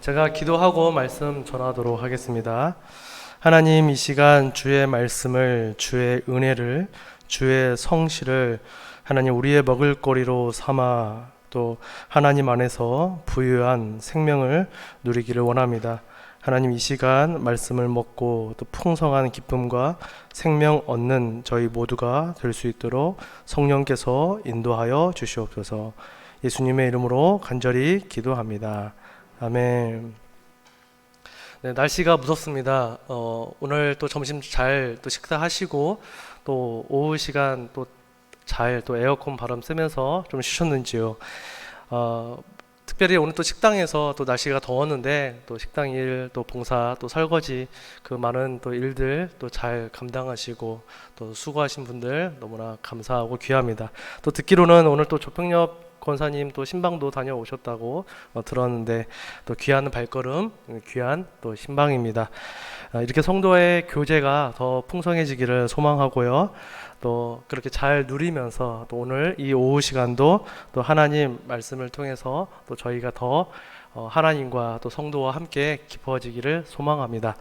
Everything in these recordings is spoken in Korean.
제가 기도하고 말씀 전하도록 하겠습니다. 하나님, 이 시간 주의 말씀을, 주의 은혜를, 주의 성실을 하나님 우리의 먹을거리로 삼아 또 하나님 안에서 부유한 생명을 누리기를 원합니다. 하나님, 이 시간 말씀을 먹고 또 풍성한 기쁨과 생명 얻는 저희 모두가 될 수 있도록 성령께서 인도하여 주시옵소서. 예수님의 이름으로 간절히 기도합니다. 아멘. 네, 날씨가 무섭습니다. 오늘 또 점심 잘 또 식사하시고 또 오후 시간 또 잘 또 에어컨 바람 쐬면서 좀 쉬셨는지요. 특별히 오늘 또 식당에서 또 날씨가 더웠는데 또 식당 일, 또 봉사, 또 설거지 그 많은 또 일들 또 잘 감당하시고 또 수고하신 분들 너무나 감사하고 귀합니다. 또 듣기로는 오늘 또 조평엽 권사님 또 신방도 다녀오셨다고 들었는데 또 귀한 발걸음, 귀한 또 신방입니다. 이렇게 성도의 교제가 더 풍성해지기를 소망하고요. 또 그렇게 잘 누리면서 또 오늘 이 오후 시간도 또 하나님 말씀을 통해서 또 저희가 더 하나님과 또 성도와 함께 깊어지기를 소망합니다.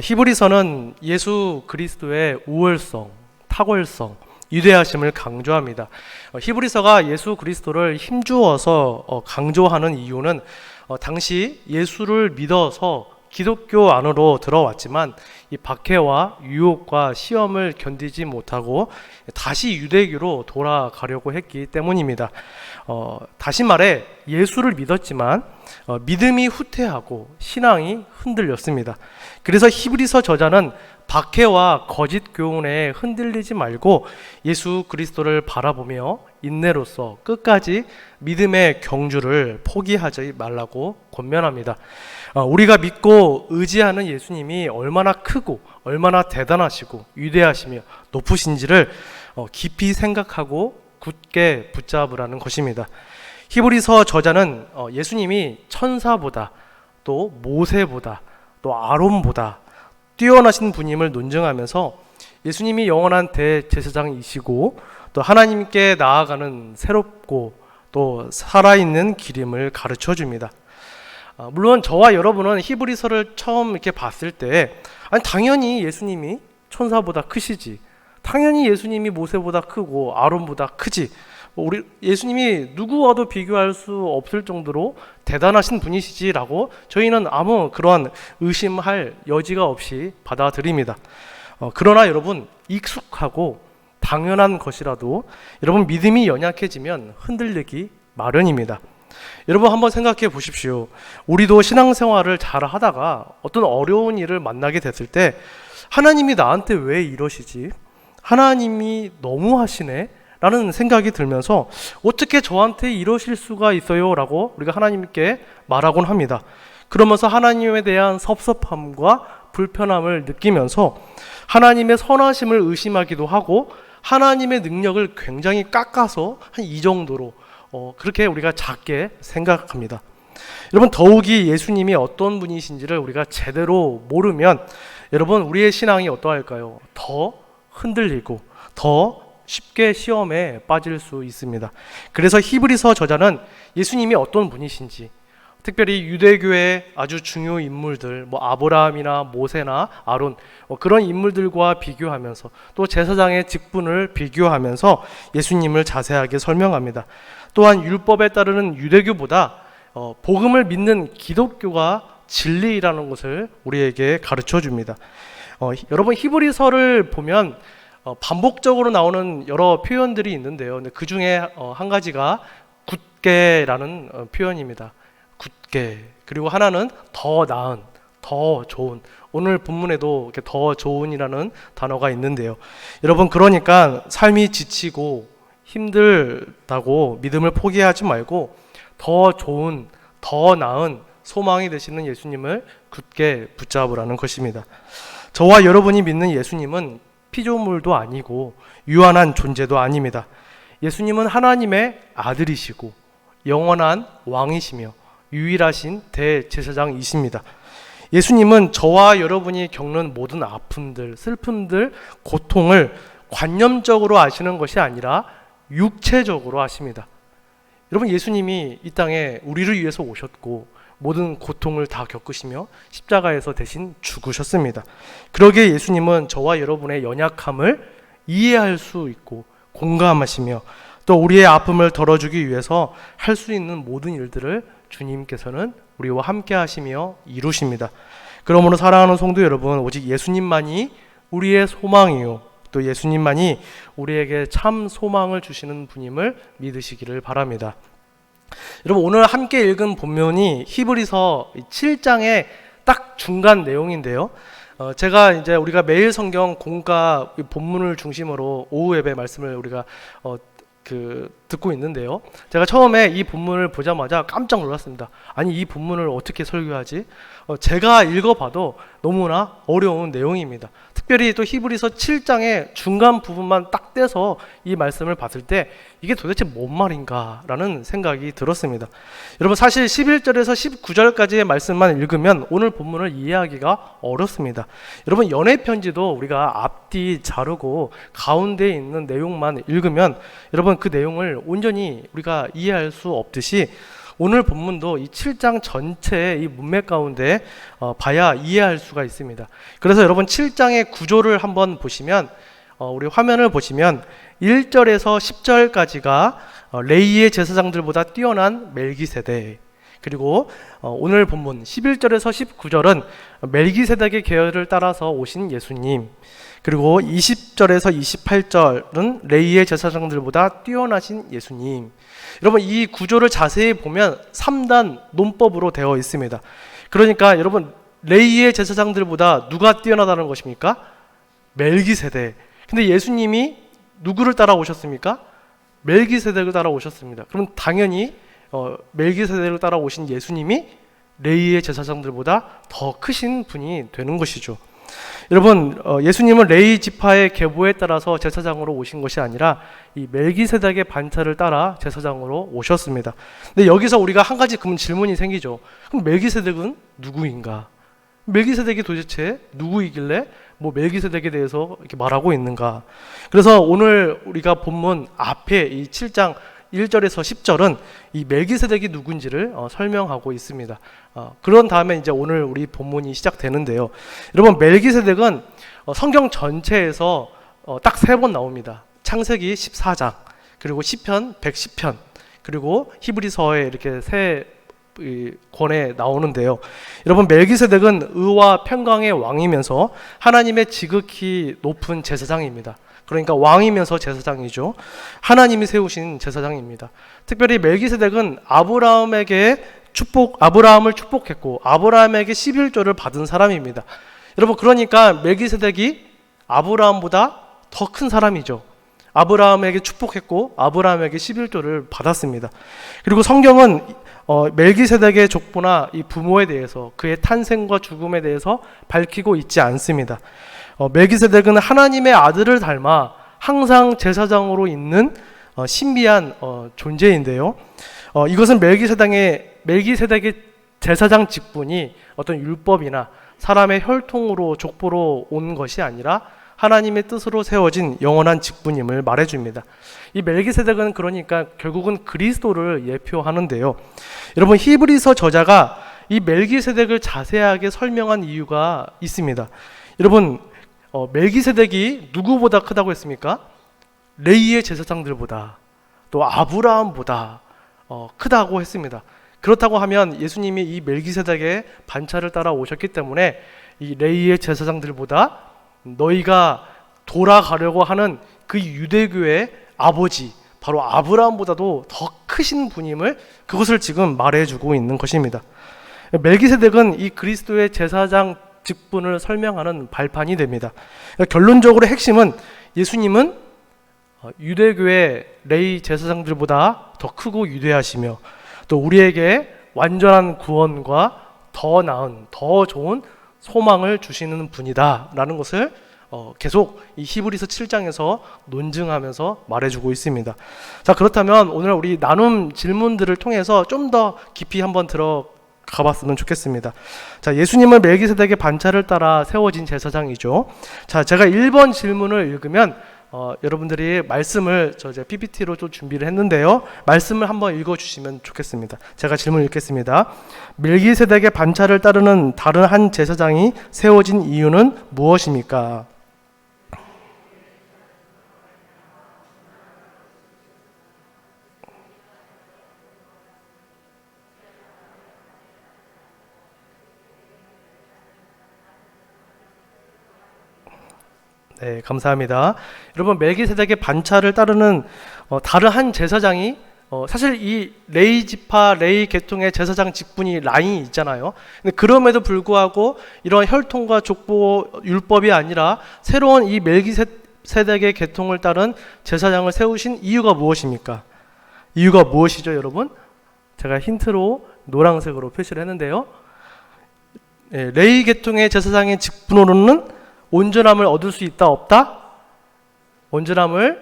히브리서는 예수 그리스도의 우월성, 탁월성, 위대하심을 강조합니다. 히브리서가 예수 그리스도를 힘주어서 강조하는 이유는 당시 예수를 믿어서 기독교 안으로 들어왔지만 이 박해와 유혹과 시험을 견디지 못하고 다시 유대교로 돌아가려고 했기 때문입니다. 다시 말해 예수를 믿었지만 믿음이 후퇴하고 신앙이 흔들렸습니다. 그래서 히브리서 저자는 박해와 거짓 교훈에 흔들리지 말고 예수 그리스도를 바라보며 인내로서 끝까지 믿음의 경주를 포기하지 말라고 권면합니다. 우리가 믿고 의지하는 예수님이 얼마나 크고 얼마나 대단하시고 위대하시며 높으신지를 깊이 생각하고 굳게 붙잡으라는 것입니다. 히브리서 저자는 예수님이 천사보다 또 모세보다 또 아론보다 뛰어나신 분임을 논증하면서 예수님이 영원한 대제사장이시고 또 하나님께 나아가는 새롭고 또 살아있는 길임을 가르쳐 줍니다. 물론 저와 여러분은 히브리서를 처음 이렇게 봤을 때 당연히 예수님이 천사보다 크시지, 당연히 예수님이 모세보다 크고 아론보다 크지, 우리 예수님이 누구와도 비교할 수 없을 정도로 대단하신 분이시지라고 저희는 아무 그러한 의심할 여지가 없이 받아들입니다. 그러나 여러분, 익숙하고 당연한 것이라도 여러분 믿음이 연약해지면 흔들리기 마련입니다. 여러분 한번 생각해 보십시오. 우리도 신앙생활을 잘 하다가 어떤 어려운 일을 만나게 됐을 때 하나님이 나한테 왜 이러시지? 하나님이 너무하시네? 라는 생각이 들면서 어떻게 저한테 이러실 수가 있어요? 라고 우리가 하나님께 말하곤 합니다. 그러면서 하나님에 대한 섭섭함과 불편함을 느끼면서 하나님의 선하심을 의심하기도 하고 하나님의 능력을 굉장히 깎아서 한 이 정도로 그렇게 우리가 작게 생각합니다. 여러분, 더욱이 예수님이 어떤 분이신지를 우리가 제대로 모르면 여러분 우리의 신앙이 어떠할까요? 더 흔들리고 더 쉽게 시험에 빠질 수 있습니다. 그래서 히브리서 저자는 예수님이 어떤 분이신지, 특별히 유대교의 아주 중요 인물들, 아브라함이나 모세나 아론 그런 인물들과 비교하면서 또 제사장의 직분을 비교하면서 예수님을 자세하게 설명합니다. 또한 율법에 따르는 유대교보다 복음을 믿는 기독교가 진리라는 것을 우리에게 가르쳐 줍니다. 여러분, 히브리서를 보면 반복적으로 나오는 여러 표현들이 있는데요. 그 중에 한 가지가 굳게라는 표현입니다. 굳게. 그리고 하나는 더 나은, 더 좋은. 오늘 본문에도 이렇게 더 좋은이라는 단어가 있는데요. 여러분, 그러니까 삶이 지치고 힘들다고 믿음을 포기하지 말고 더 좋은, 더 나은 소망이 되시는 예수님을 굳게 붙잡으라는 것입니다. 저와 여러분이 믿는 예수님은 피조물도 아니고 유한한 존재도 아닙니다. 예수님은 하나님의 아들이시고 영원한 왕이시며 유일하신 대제사장이십니다. 예수님은 저와 여러분이 겪는 모든 아픔들, 슬픔들, 고통을 관념적으로 아시는 것이 아니라 육체적으로 아십니다. 여러분, 예수님이 이 땅에 우리를 위해서 오셨고 모든 고통을 다 겪으시며 십자가에서 대신 죽으셨습니다. 그러기에 예수님은 저와 여러분의 연약함을 이해할 수 있고 공감하시며 또 우리의 아픔을 덜어주기 위해서 할 수 있는 모든 일들을 주님께서는 우리와 함께 하시며 이루십니다. 그러므로 사랑하는 성도 여러분, 오직 예수님만이 우리의 소망이요, 또 예수님만이 우리에게 참 소망을 주시는 분임을 믿으시기를 바랍니다. 여러분, 오늘 함께 읽은 본문이 히브리서 7장의 딱 중간 내용인데요. 제가 이제 우리가 매일 성경 공과 본문을 중심으로 오후 예배 말씀을 우리가 듣고 있는데요. 제가 처음에 이 본문을 보자마자 깜짝 놀랐습니다. 아니, 이 본문을 어떻게 설교하지? 제가 읽어봐도 너무나 어려운 내용입니다. 특별히 또 히브리서 7장의 중간 부분만 딱 떼서 이 말씀을 봤을 때 이게 도대체 뭔 말인가 라는 생각이 들었습니다. 여러분, 사실 11절에서 19절까지의 말씀만 읽으면 오늘 본문을 이해하기가 어렵습니다. 여러분, 연애편지도 우리가 앞뒤 자르고 가운데에 있는 내용만 읽으면 여러분 그 내용을 온전히 우리가 이해할 수 없듯이 오늘 본문도 이 7장 전체의 이 문맥 가운데 봐야 이해할 수가 있습니다. 그래서 여러분 7장의 구조를 한번 보시면 우리 화면을 보시면 1절에서 10절까지가 레위의 제사장들보다 뛰어난 멜기세덱, 그리고 오늘 본문 11절에서 19절은 멜기세덱의 계열을 따라서 오신 예수님, 그리고 20절에서 28절은 레위의 제사장들보다 뛰어나신 예수님. 여러분, 이 구조를 자세히 보면 3단 논법으로 되어 있습니다. 그러니까 여러분, 레위의 제사장들보다 누가 뛰어나다는 것입니까? 멜기세덱. 근데 예수님이 누구를 따라오셨습니까? 멜기세덱을 따라오셨습니다. 그럼 당연히 멜기세덱을 따라오신 예수님이 레위의 제사장들보다 더 크신 분이 되는 것이죠. 여러분, 예수님은 레위 지파의 계보에 따라서 제사장으로 오신 것이 아니라 이 멜기세덱의 반차를 따라 제사장으로 오셨습니다. 근데 여기서 우리가 한 가지 그럼 질문이 생기죠. 그럼 멜기세덱은 누구인가? 멜기세덱이 도대체 누구이길래 멜기세덱에 대해서 이렇게 말하고 있는가? 그래서 오늘 우리가 본문 앞에 이 7장 1절에서 10절은 이 멜기세덱이 누군지를 설명하고 있습니다. 그런 다음에 이제 오늘 우리 본문이 시작되는데요. 여러분, 멜기세덱은 성경 전체에서 딱 3번 나옵니다. 창세기 14장, 그리고 시편 110편, 그리고 히브리서에 이렇게 세 권에 나오는데요. 여러분, 멜기세덱은 의와 평강의 왕이면서 하나님의 지극히 높은 제사장입니다. 그러니까 왕이면서 제사장이죠. 하나님이 세우신 제사장입니다. 특별히 멜기세덱은 아브라함을 축복했고 아브라함에게 11조를 받은 사람입니다. 여러분, 그러니까 멜기세덱이 아브라함보다 더 큰 사람이죠. 아브라함에게 축복했고 아브라함에게 11조를 받았습니다. 그리고 성경은 멜기세덱의 족보나 이 부모에 대해서 그의 탄생과 죽음에 대해서 밝히고 있지 않습니다. 멜기세덱은 하나님의 아들을 닮아 항상 제사장으로 있는 신비한 존재인데요. 이것은 멜기세덱의 제사장 직분이 어떤 율법이나 사람의 혈통으로 족보로 온 것이 아니라 하나님의 뜻으로 세워진 영원한 직분임을 말해줍니다. 이 멜기세덱은 그러니까 결국은 그리스도를 예표하는데요. 여러분, 히브리서 저자가 이 멜기세덱을 자세하게 설명한 이유가 있습니다. 여러분, 멜기세덱이 누구보다 크다고 했습니까? 레위의 제사장들보다, 또 아브라함보다 크다고 했습니다. 그렇다고 하면 예수님이 이 멜기세덱의 반차를 따라 오셨기 때문에 이 레위의 제사장들보다 너희가 돌아가려고 하는 그 유대교의 아버지, 바로 아브라함보다도 더 크신 분임을, 그것을 지금 말해주고 있는 것입니다. 멜기세덱은 이 그리스도의 제사장 직분을 설명하는 발판이 됩니다. 결론적으로 핵심은 예수님은 유대교의 레위 제사장들보다 더 크고 위대하시며 또 우리에게 완전한 구원과 더 나은, 더 좋은 소망을 주시는 분이다 라는 것을 계속 이 히브리서 7장에서 논증하면서 말해주고 있습니다. 자, 그렇다면 오늘 우리 나눔 질문들을 통해서 좀 더 깊이 한번 가봤으면 좋겠습니다. 자, 예수님은 멜기세덱의 반차를 따라 세워진 제사장이죠. 자, 제가 1번 질문을 읽으면 여러분들이 말씀을 저 이제 PPT로 좀 준비를 했는데요. 말씀을 한번 읽어주시면 좋겠습니다. 제가 질문 읽겠습니다. 멜기세덱의 반차를 따르는 다른 한 제사장이 세워진 이유는 무엇입니까? 네, 감사합니다. 여러분, 멜기세덱의 반차를 따르는 다른 한 제사장이 사실 이 레위 지파, 레위 계통의 제사장 직분이 라인이 있잖아요. 근데 그럼에도 불구하고 이런 혈통과 족보 율법이 아니라 새로운 이 멜기세덱의 계통을 따른 제사장을 세우신 이유가 무엇입니까? 이유가 무엇이죠, 여러분? 제가 힌트로 노란색으로 표시를 했는데요. 네, 레위 계통의 제사장의 직분으로는 온전함을 얻을 수 있다, 없다? 온전함을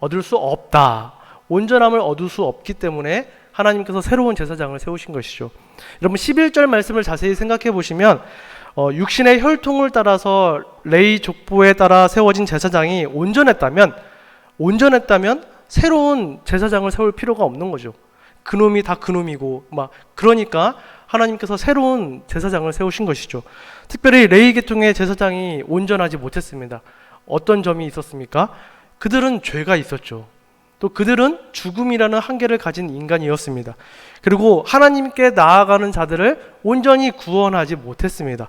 얻을 수 없다. 온전함을 얻을 수 없기 때문에 하나님께서 새로운 제사장을 세우신 것이죠. 여러분 11절 말씀을 자세히 생각해 보시면 육신의 혈통을 따라서 레위 족보에 따라 세워진 제사장이 온전했다면 새로운 제사장을 세울 필요가 없는 거죠. 그놈이 다 그놈이고 그러니까 하나님께서 새로운 제사장을 세우신 것이죠. 특별히 레위 계통의 제사장이 온전하지 못했습니다. 어떤 점이 있었습니까? 그들은 죄가 있었죠. 또 그들은 죽음이라는 한계를 가진 인간이었습니다. 그리고 하나님께 나아가는 자들을 온전히 구원하지 못했습니다.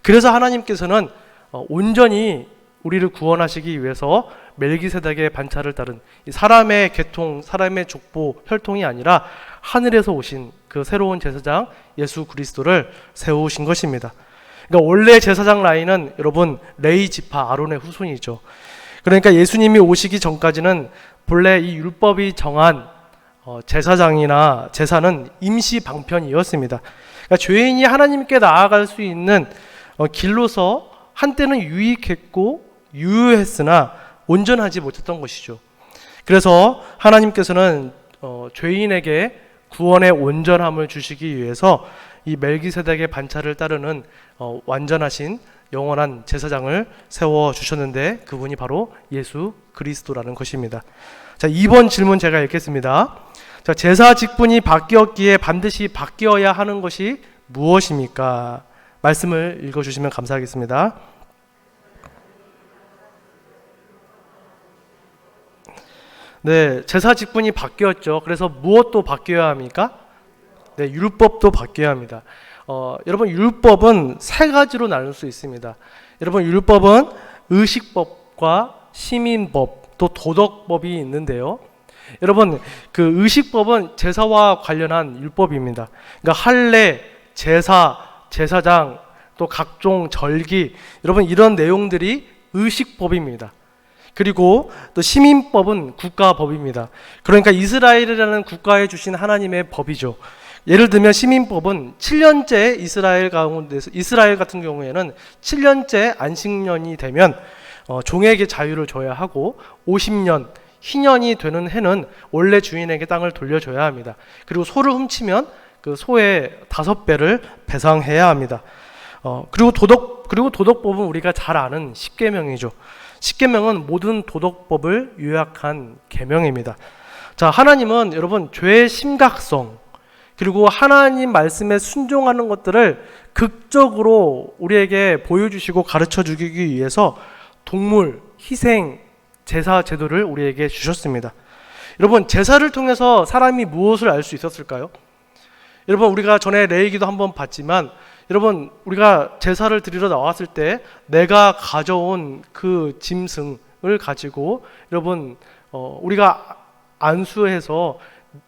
그래서 하나님께서는 온전히 우리를 구원하시기 위해서 멜기세덱의 반차를 따른 사람의 계통, 사람의 족보, 혈통이 아니라 하늘에서 오신 그 새로운 제사장 예수 그리스도를 세우신 것입니다. 그러니까 원래 제사장 라인은 여러분 레위 지파 아론의 후손이죠. 그러니까 예수님이 오시기 전까지는 본래 이 율법이 정한 제사장이나 제사는 임시 방편이었습니다. 그러니까 죄인이 하나님께 나아갈 수 있는 길로서 한때는 유익했고 유효했으나 온전하지 못했던 것이죠. 그래서 하나님께서는 죄인에게 구원의 온전함을 주시기 위해서 이 멜기세덱의 반차를 따르는 완전하신 영원한 제사장을 세워주셨는데 그분이 바로 예수 그리스도라는 것입니다. 자, 2번 질문 제가 읽겠습니다. 자, 제사 직분이 바뀌었기에 반드시 바뀌어야 하는 것이 무엇입니까? 말씀을 읽어주시면 감사하겠습니다. 네, 제사 직분이 바뀌었죠. 그래서 무엇도 바뀌어야 합니까? 네, 율법도 바뀌어야 합니다. 여러분 율법은 세 가지로 나눌 수 있습니다. 여러분 율법은 의식법과 시민법 또 도덕법이 있는데요. 여러분 그 의식법은 제사와 관련한 율법입니다. 그러니까 할례, 제사, 제사장 또 각종 절기 여러분 이런 내용들이 의식법입니다. 그리고 또 시민법은 국가법입니다. 그러니까 이스라엘이라는 국가에 주신 하나님의 법이죠. 예를 들면 시민법은 7년째 이스라엘 같은 경우에는 7년째 안식년이 되면 종에게 자유를 줘야 하고 50년 희년이 되는 해는 원래 주인에게 땅을 돌려줘야 합니다. 그리고 소를 훔치면 그 소의 5배를 배상해야 합니다. 그리고 도덕법은 우리가 잘 아는 십계명이죠. 십계명은 모든 도덕법을 요약한 계명입니다. 자, 하나님은 여러분 죄의 심각성 그리고 하나님 말씀에 순종하는 것들을 극적으로 우리에게 보여주시고 가르쳐 주기 위해서 동물, 희생, 제사 제도를 우리에게 주셨습니다. 여러분 제사를 통해서 사람이 무엇을 알 수 있었을까요? 여러분 우리가 전에 레위기도 한번 봤지만 여러분 우리가 제사를 드리러 나왔을 때 내가 가져온 그 짐승을 가지고 여러분 우리가 안수해서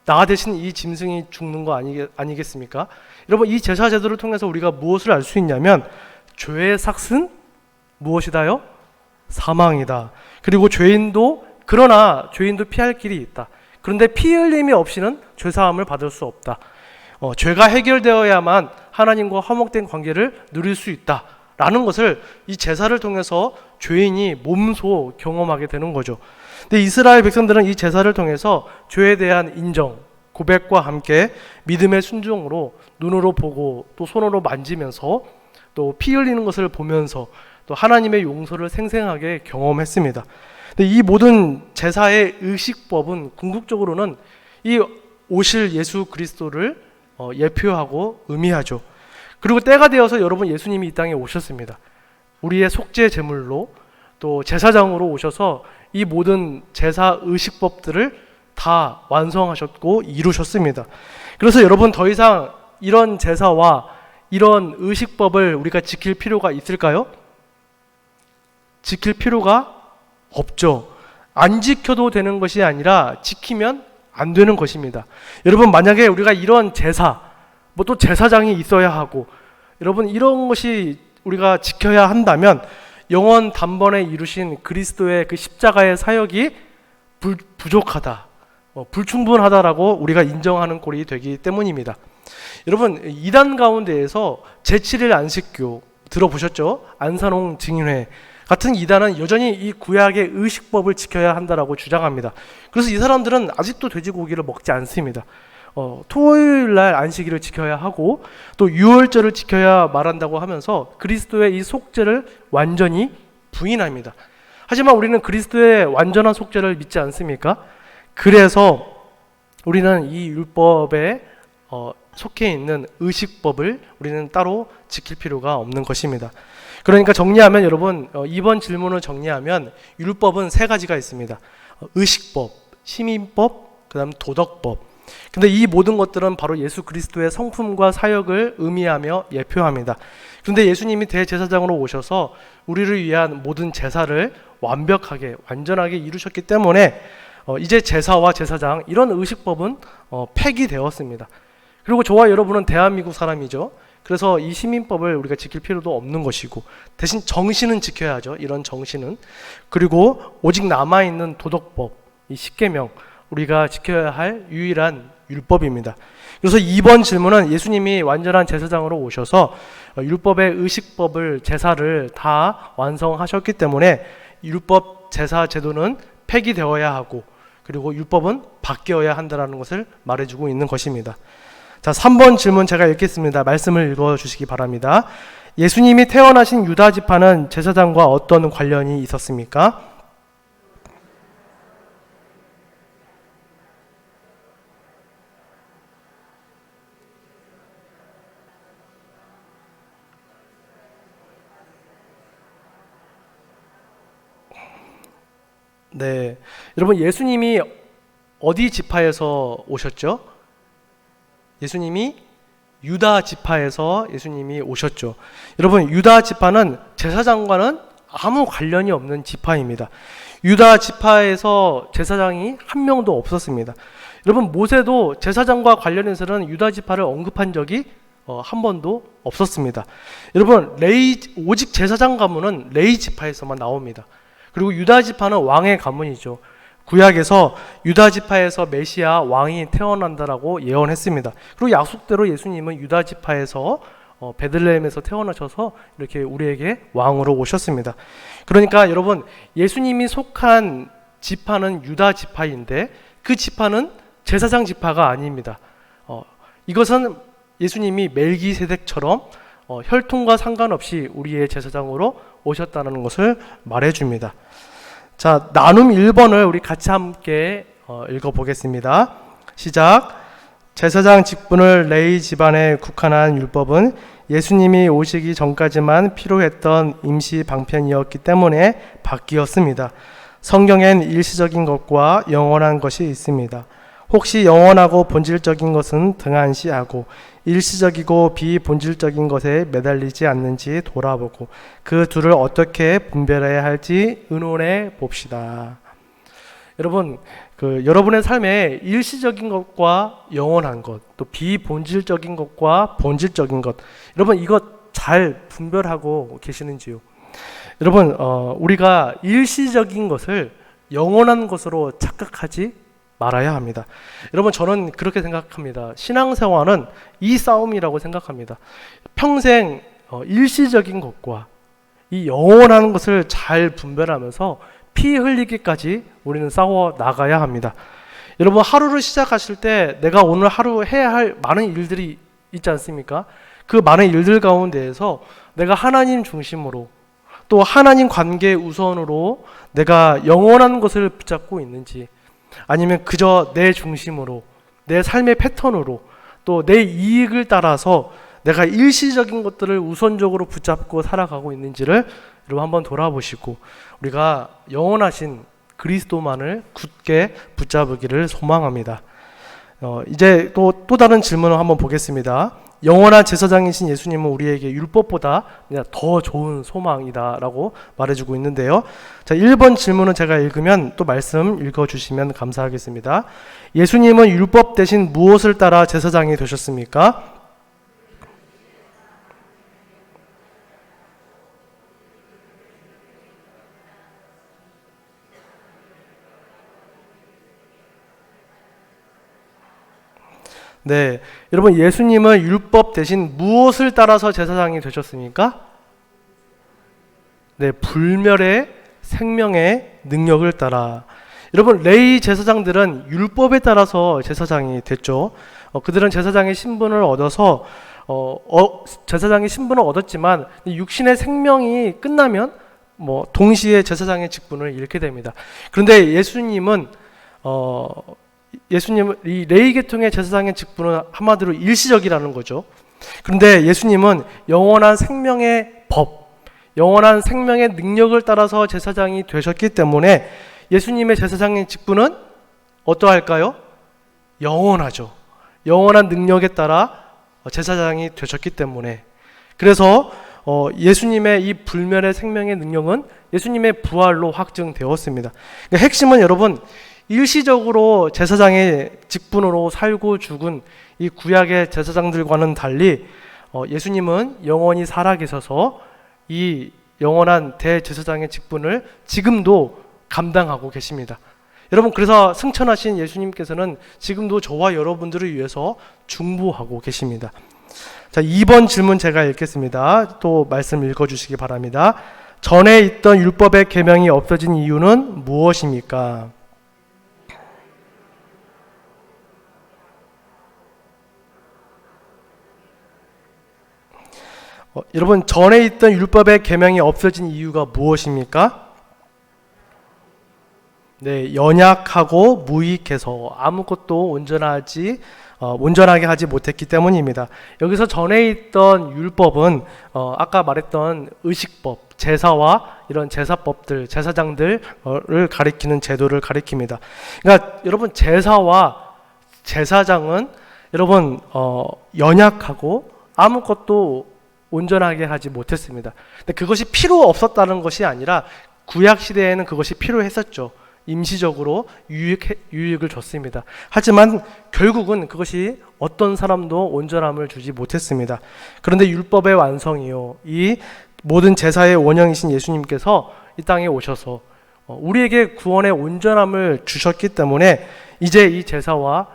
나 대신 이 짐승이 죽는 거 아니겠습니까? 여러분 이 제사 제도를 통해서 우리가 무엇을 알 수 있냐면 죄의 삭은 무엇이다요? 사망이다. 그리고 죄인도 피할 길이 있다. 그런데 피 흘림이 없이는 죄사함을 받을 수 없다. 죄가 해결되어야만 하나님과 화목된 관계를 누릴 수 있다라는 것을 이 제사를 통해서 죄인이 몸소 경험하게 되는 거죠. 근데 이스라엘 백성들은 이 제사를 통해서 죄에 대한 인정, 고백과 함께 믿음의 순종으로 눈으로 보고 또 손으로 만지면서 또 피 흘리는 것을 보면서 또 하나님의 용서를 생생하게 경험했습니다. 근데 이 모든 제사의 의식법은 궁극적으로는 이 오실 예수 그리스도를 예표하고 의미하죠. 그리고 때가 되어서 여러분 예수님이 이 땅에 오셨습니다. 우리의 속죄 제물로 또 제사장으로 오셔서 이 모든 제사 의식법들을 다 완성하셨고 이루셨습니다. 그래서 여러분 더 이상 이런 제사와 이런 의식법을 우리가 지킬 필요가 있을까요? 지킬 필요가 없죠. 안 지켜도 되는 것이 아니라 지키면 안 되는 것입니다. 여러분 만약에 우리가 이런 제사, 뭐 또 제사장이 있어야 하고 여러분 이런 것이 우리가 지켜야 한다면 영원 단번에 이루신 그리스도의 그 십자가의 사역이 부족하다, 불충분하다라고 우리가 인정하는 꼴이 되기 때문입니다. 여러분 이단 가운데에서 제7일 안식교 들어보셨죠? 안산홍 증인회 같은 이단은 여전히 이 구약의 의식법을 지켜야 한다라고 주장합니다. 그래서 이 사람들은 아직도 돼지고기를 먹지 않습니다. 토요일 날 안식일을 지켜야 하고 또 유월절을 지켜야 말한다고 하면서 그리스도의 이 속죄를 완전히 부인합니다. 하지만 우리는 그리스도의 완전한 속죄를 믿지 않습니까? 그래서 우리는 이 율법에 속해 있는 의식법을 우리는 따로 지킬 필요가 없는 것입니다. 그러니까 정리하면 여러분 이번 질문을 정리하면 율법은 세 가지가 있습니다. 의식법, 시민법, 그 다음 도덕법. 근데 이 모든 것들은 바로 예수 그리스도의 성품과 사역을 의미하며 예표합니다. 그런데 예수님이 대제사장으로 오셔서 우리를 위한 모든 제사를 완벽하게 완전하게 이루셨기 때문에 이제 제사와 제사장 이런 의식법은 폐기되었습니다. 그리고 저와 여러분은 대한민국 사람이죠. 그래서 이 시민법을 우리가 지킬 필요도 없는 것이고 대신 정신은 지켜야죠. 이런 정신은. 그리고 오직 남아있는 도덕법, 이 십계명 우리가 지켜야 할 유일한 율법입니다. 그래서 이번 질문은 예수님이 완전한 제사장으로 오셔서 율법의 의식법을 제사를 다 완성하셨기 때문에 율법 제사 제도는 폐기되어야 하고 그리고 율법은 바뀌어야 한다는 것을 말해주고 있는 것입니다. 자, 3번 질문 제가 읽겠습니다. 말씀을 읽어주시기 바랍니다. 예수님이 태어나신 유다 지파는 제사장과 어떤 관련이 있었습니까? 네, 여러분 예수님이 어디 지파에서 오셨죠? 예수님이 유다 지파에서 예수님이 오셨죠. 여러분 유다 지파는 제사장과는 아무 관련이 없는 지파입니다. 유다 지파에서 제사장이 한 명도 없었습니다. 여러분 모세도 제사장과 관련해서는 유다 지파를 언급한 적이 한 번도 없었습니다. 여러분 오직 제사장 가문은 레위 지파에서만 나옵니다. 그리고 유다 지파는 왕의 가문이죠. 구약에서 유다 지파에서 메시아 왕이 태어난다라고 예언했습니다. 그리고 약속대로 예수님은 유다 지파에서 베들레헴에서 태어나셔서 이렇게 우리에게 왕으로 오셨습니다. 그러니까 여러분 예수님이 속한 지파는 유다 지파인데 그 지파는 제사장 지파가 아닙니다. 이것은 예수님이 멜기세덱처럼 혈통과 상관없이 우리의 제사장으로 오셨다는 것을 말해줍니다. 자, 나눔 1번을 우리 같이 함께 읽어보겠습니다. 시작. 제사장 직분을 레위 집안에 국한한 율법은 예수님이 오시기 전까지만 필요했던 임시 방편이었기 때문에 바뀌었습니다. 성경엔 일시적인 것과 영원한 것이 있습니다. 혹시 영원하고 본질적인 것은 등한시하고 일시적이고 비본질적인 것에 매달리지 않는지 돌아보고 그 둘을 어떻게 분별해야 할지 의논해 봅시다. 여러분, 여러분의 삶에 일시적인 것과 영원한 것, 또 비본질적인 것과 본질적인 것, 여러분 이것 잘 분별하고 계시는지요? 여러분, 우리가 일시적인 것을 영원한 것으로 착각하지 말아야 합니다. 여러분 저는 그렇게 생각합니다. 신앙생활은 이 싸움이라고 생각합니다. 평생 일시적인 것과 이 영원한 것을 잘 분별하면서 피 흘리기까지 우리는 싸워 나가야 합니다. 여러분 하루를 시작하실 때 내가 오늘 하루 해야 할 많은 일들이 있지 않습니까? 그 많은 일들 가운데에서 내가 하나님 중심으로 또 하나님 관계 우선으로 내가 영원한 것을 붙잡고 있는지, 아니면 그저 내 중심으로, 내 삶의 패턴으로, 또 내 이익을 따라서 내가 일시적인 것들을 우선적으로 붙잡고 살아가고 있는지를 여러분 한번 돌아보시고, 우리가 영원하신 그리스도만을 굳게 붙잡으기를 소망합니다. 이제 또 다른 질문을 한번 보겠습니다. 영원한 제사장이신 예수님은 우리에게 율법보다 더 좋은 소망이다라고 말해주고 있는데요. 자, 1번 질문은 제가 읽으면 또 말씀 읽어주시면 감사하겠습니다. 예수님은 율법 대신 무엇을 따라 제사장이 되셨습니까? 네, 여러분, 예수님은 율법 대신 무엇을 따라서 제사장이 되셨습니까? 네, 불멸의 생명의 능력을 따라. 여러분, 레위 제사장들은 율법에 따라서 제사장이 됐죠. 그들은 제사장의 신분을 얻어서 제사장의 신분을 얻었지만 육신의 생명이 끝나면 동시에 제사장의 직분을 잃게 됩니다. 그런데 예수님은 이 레위 계통의 제사장의 직분은 한마디로 일시적이라는 거죠. 그런데 예수님은 영원한 생명의 법, 영원한 생명의 능력을 따라서 제사장이 되셨기 때문에 예수님의 제사장의 직분은 어떠할까요? 영원하죠. 영원한 능력에 따라 제사장이 되셨기 때문에. 그래서 예수님의 이 불멸의 생명의 능력은 예수님의 부활로 확증되었습니다. 그러니까 핵심은 여러분, 일시적으로 제사장의 직분으로 살고 죽은 이 구약의 제사장들과는 달리 예수님은 영원히 살아계셔서 이 영원한 대제사장의 직분을 지금도 감당하고 계십니다. 여러분, 그래서 승천하신 예수님께서는 지금도 저와 여러분들을 위해서 중보하고 계십니다. 자, 2번 질문 제가 읽겠습니다. 또 말씀 읽어주시기 바랍니다. 전에 있던 율법의 계명이 없어진 이유는 무엇입니까? 여러분, 전에 있던 율법의 계명이 없어진 이유가 무엇입니까? 네, 연약하고 무익해서 아무것도 온전하게 하지 못했기 때문입니다. 여기서 전에 있던 율법은 아까 말했던 의식법, 제사와 이런 제사법들, 제사장들을 가리키는 제도를 가리킵니다. 그러니까 여러분, 제사와 제사장은 여러분 연약하고 아무것도 온전하게 하지 못했습니다. 근데 그것이 필요 없었다는 것이 아니라 구약 시대에는 그것이 필요했었죠. 임시적으로 유익을 줬습니다. 하지만 결국은 그것이 어떤 사람도 온전함을 주지 못했습니다. 그런데 율법의 완성이요, 이 모든 제사의 원형이신 예수님께서 이 땅에 오셔서 우리에게 구원의 온전함을 주셨기 때문에 이제 이 제사와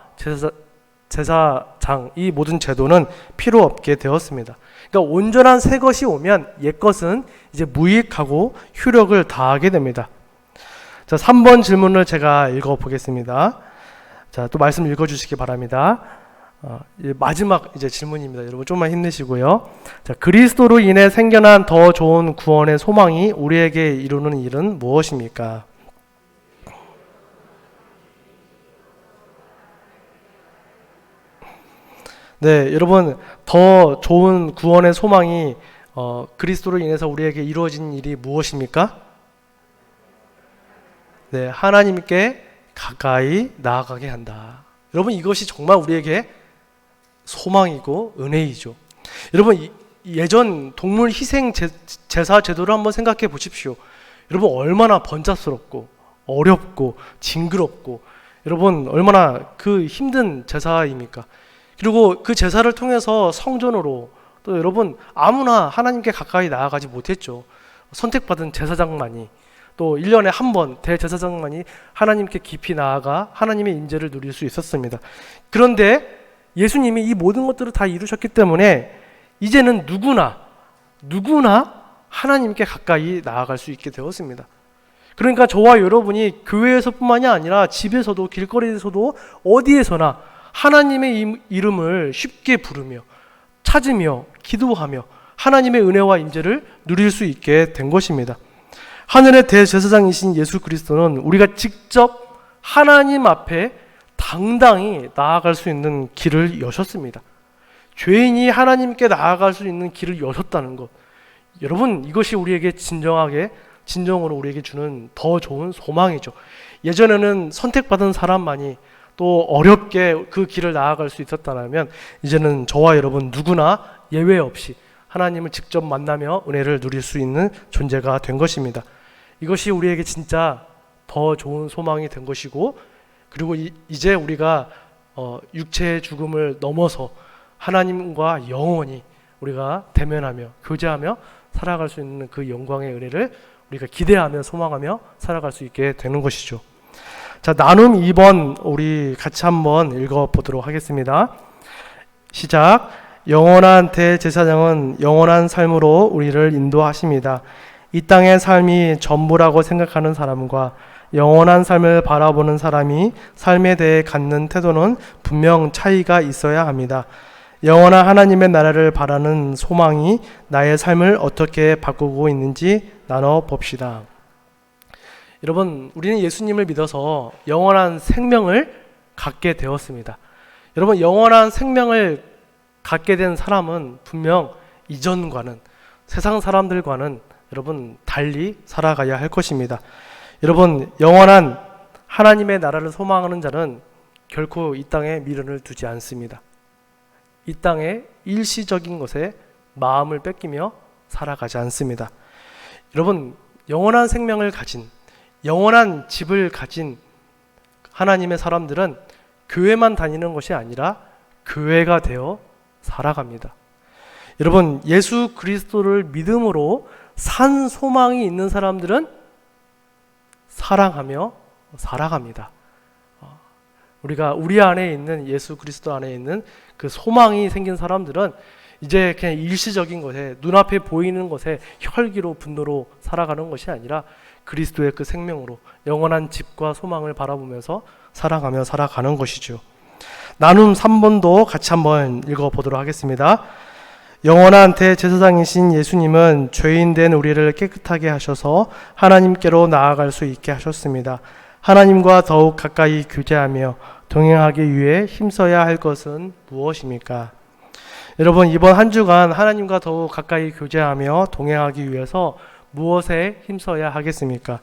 제사장, 이 모든 제도는 필요 없게 되었습니다. 그러니까 온전한 새 것이 오면 옛 것은 이제 무익하고 효력을 다하게 됩니다. 자, 3번 질문을 제가 읽어보겠습니다. 자, 또 말씀 읽어주시기 바랍니다. 마지막 이제 질문입니다. 여러분 좀만 힘내시고요. 자, 그리스도로 인해 생겨난 더 좋은 구원의 소망이 우리에게 이루는 일은 무엇입니까? 네, 여러분, 더 좋은 구원의 소망이 그리스도로 인해서 우리에게 이루어진 일이 무엇입니까? 네, 하나님께 가까이 나아가게 한다. 여러분, 이것이 정말 우리에게 소망이고 은혜이죠. 여러분, 예전 동물 희생 제사 제도를 한번 생각해 보십시오. 여러분, 얼마나 번잡스럽고 어렵고 징그럽고 여러분 얼마나 그 힘든 제사입니까? 그리고 그 제사를 통해서 성전으로 또 여러분 아무나 하나님께 가까이 나아가지 못했죠. 선택받은 제사장만이, 또 1년에 한 번 대제사장만이 하나님께 깊이 나아가 하나님의 인재를 누릴 수 있었습니다. 그런데 예수님이 이 모든 것들을 다 이루셨기 때문에 이제는 누구나 하나님께 가까이 나아갈 수 있게 되었습니다. 그러니까 저와 여러분이 교회에서뿐만이 아니라 집에서도 길거리에서도 어디에서나 하나님의 이름을 쉽게 부르며 찾으며 기도하며 하나님의 은혜와 임재를 누릴 수 있게 된 것입니다. 하늘의 대제사장이신 예수 그리스도는 우리가 직접 하나님 앞에 당당히 나아갈 수 있는 길을 여셨습니다. 죄인이 하나님께 나아갈 수 있는 길을 여셨다는 것, 여러분, 이것이 우리에게 진정으로 우리에게 주는 더 좋은 소망이죠. 예전에는 선택받은 사람만이 또 어렵게 그 길을 나아갈 수 있었다면, 이제는 저와 여러분 누구나 예외 없이 하나님을 직접 만나며 은혜를 누릴 수 있는 존재가 된 것입니다. 이것이 우리에게 진짜 더 좋은 소망이 된 것이고, 그리고 이제 우리가 육체의 죽음을 넘어서 하나님과 영원히 우리가 대면하며 교제하며 살아갈 수 있는 그 영광의 은혜를 우리가 기대하며 소망하며 살아갈 수 있게 되는 것이죠. 자, 나눔 2번 우리 같이 한번 읽어보도록 하겠습니다. 시작. 영원한 대제사장은 영원한 삶으로 우리를 인도하십니다. 이 땅의 삶이 전부라고 생각하는 사람과 영원한 삶을 바라보는 사람이 삶에 대해 갖는 태도는 분명 차이가 있어야 합니다. 영원한 하나님의 나라를 바라는 소망이 나의 삶을 어떻게 바꾸고 있는지 나눠봅시다. 여러분, 우리는 예수님을 믿어서 영원한 생명을 갖게 되었습니다. 여러분, 영원한 생명을 갖게 된 사람은 분명 이전과는, 세상 사람들과는 여러분 달리 살아가야 할 것입니다. 여러분, 영원한 하나님의 나라를 소망하는 자는 결코 이 땅에 미련을 두지 않습니다. 이 땅의 일시적인 것에 마음을 뺏기며 살아가지 않습니다. 여러분, 영원한 생명을 가진, 영원한 집을 가진 하나님의 사람들은 교회만 다니는 것이 아니라 교회가 되어 살아갑니다. 여러분, 예수 그리스도를 믿음으로 산 소망이 있는 사람들은 사랑하며 살아갑니다. 우리가 우리 안에 있는 예수 그리스도 안에 있는 그 소망이 생긴 사람들은 이제 그냥 일시적인 것에, 눈앞에 보이는 것에 혈기로 분노로 살아가는 것이 아니라 그리스도의 그 생명으로 영원한 집과 소망을 바라보면서 살아가며 살아가는 것이죠. 나눔 3번도 같이 한번 읽어보도록 하겠습니다. 영원한 대제사장이신 예수님은 죄인된 우리를 깨끗하게 하셔서 하나님께로 나아갈 수 있게 하셨습니다. 하나님과 더욱 가까이 교제하며 동행하기 위해 힘써야 할 것은 무엇입니까? 여러분, 이번 한 주간 하나님과 더욱 가까이 교제하며 동행하기 위해서 무엇에 힘써야 하겠습니까?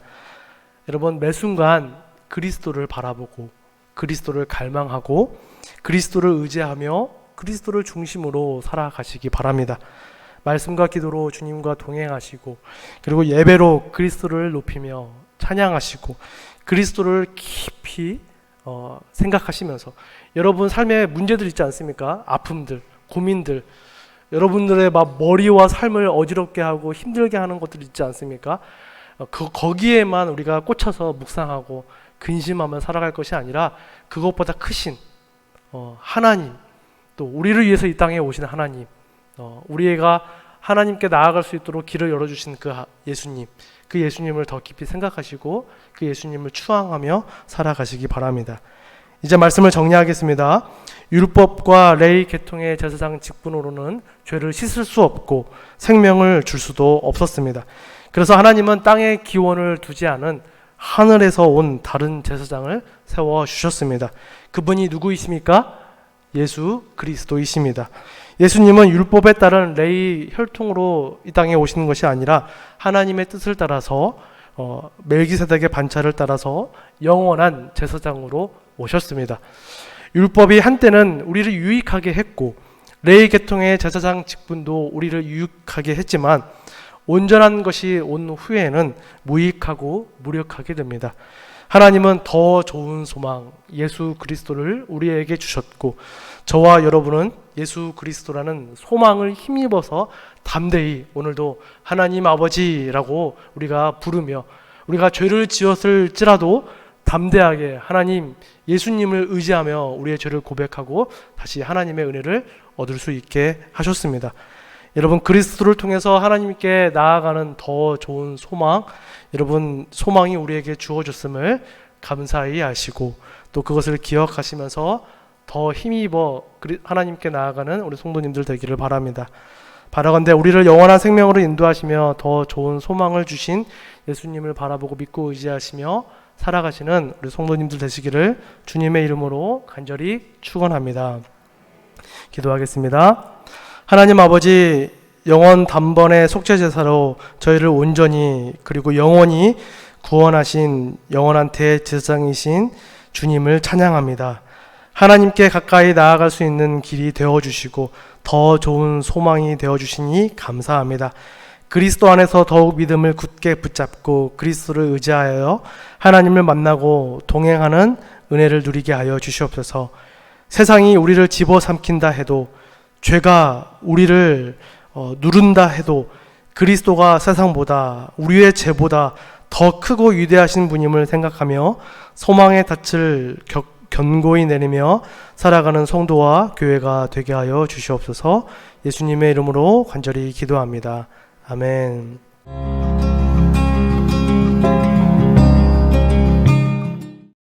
여러분, 매 순간 그리스도를 바라보고 그리스도를 갈망하고 그리스도를 의지하며 그리스도를 중심으로 살아가시기 바랍니다. 말씀과 기도로 주님과 동행하시고, 그리고 예배로 그리스도를 높이며 찬양하시고 그리스도를 깊이 생각하시면서, 여러분 삶에 문제들 있지 않습니까? 아픔들, 고민들, 여러분들의 막 머리와 삶을 어지럽게 하고 힘들게 하는 것들 있지 않습니까? 거기에만 우리가 꽂혀서 묵상하고 근심하며 살아갈 것이 아니라 그것보다 크신 하나님, 또 우리를 위해서 이 땅에 오신 하나님, 우리가 하나님께 나아갈 수 있도록 길을 열어주신 그 예수님, 그 예수님을 더 깊이 생각하시고 그 예수님을 추앙하며 살아가시기 바랍니다. 이제 말씀을 정리하겠습니다. 율법과 레위 계통의 제사장 직분으로는 죄를 씻을 수 없고 생명을 줄 수도 없었습니다. 그래서 하나님은 땅에 기원을 두지 않은 하늘에서 온 다른 제사장을 세워주셨습니다. 그분이 누구이십니까? 예수 그리스도이십니다. 예수님은 율법에 따른 레위 혈통으로 이 땅에 오시는 것이 아니라 하나님의 뜻을 따라서 멜기세덱의 반차를 따라서 영원한 제사장으로 오셨습니다. 율법이 한때는 우리를 유익하게 했고 레위 계통의 제사장 직분도 우리를 유익하게 했지만 온전한 것이 온 후에는 무익하고 무력하게 됩니다. 하나님은 더 좋은 소망 예수 그리스도를 우리에게 주셨고, 저와 여러분은 예수 그리스도라는 소망을 힘입어서 담대히 오늘도 하나님 아버지라고 우리가 부르며, 우리가 죄를 지었을지라도 담대하게 하나님 예수님을 의지하며 우리의 죄를 고백하고 다시 하나님의 은혜를 얻을 수 있게 하셨습니다. 여러분, 그리스도를 통해서 하나님께 나아가는 더 좋은 소망, 여러분 소망이 우리에게 주어졌음을 감사히 아시고 또 그것을 기억하시면서 더 힘입어 하나님께 나아가는 우리 성도님들 되기를 바랍니다. 바라건대 우리를 영원한 생명으로 인도하시며 더 좋은 소망을 주신 예수님을 바라보고 믿고 의지하시며 살아가시는 우리 성도님들 되시기를 주님의 이름으로 간절히 축원합니다. 기도하겠습니다. 하나님 아버지, 영원 단번의 속죄제사로 저희를 온전히 그리고 영원히 구원하신 영원한 대제사장이신 주님을 찬양합니다. 하나님께 가까이 나아갈 수 있는 길이 되어주시고 더 좋은 소망이 되어주시니 감사합니다. 그리스도 안에서 더욱 믿음을 굳게 붙잡고 그리스도를 의지하여 하나님을 만나고 동행하는 은혜를 누리게 하여 주시옵소서. 세상이 우리를 집어삼킨다 해도, 죄가 우리를 누른다 해도 그리스도가 세상보다, 우리의 죄보다 더 크고 위대하신 분임을 생각하며 소망의 닻을 견고히 내리며 살아가는 성도와 교회가 되게 하여 주시옵소서. 예수님의 이름으로 간절히 기도합니다. 아멘.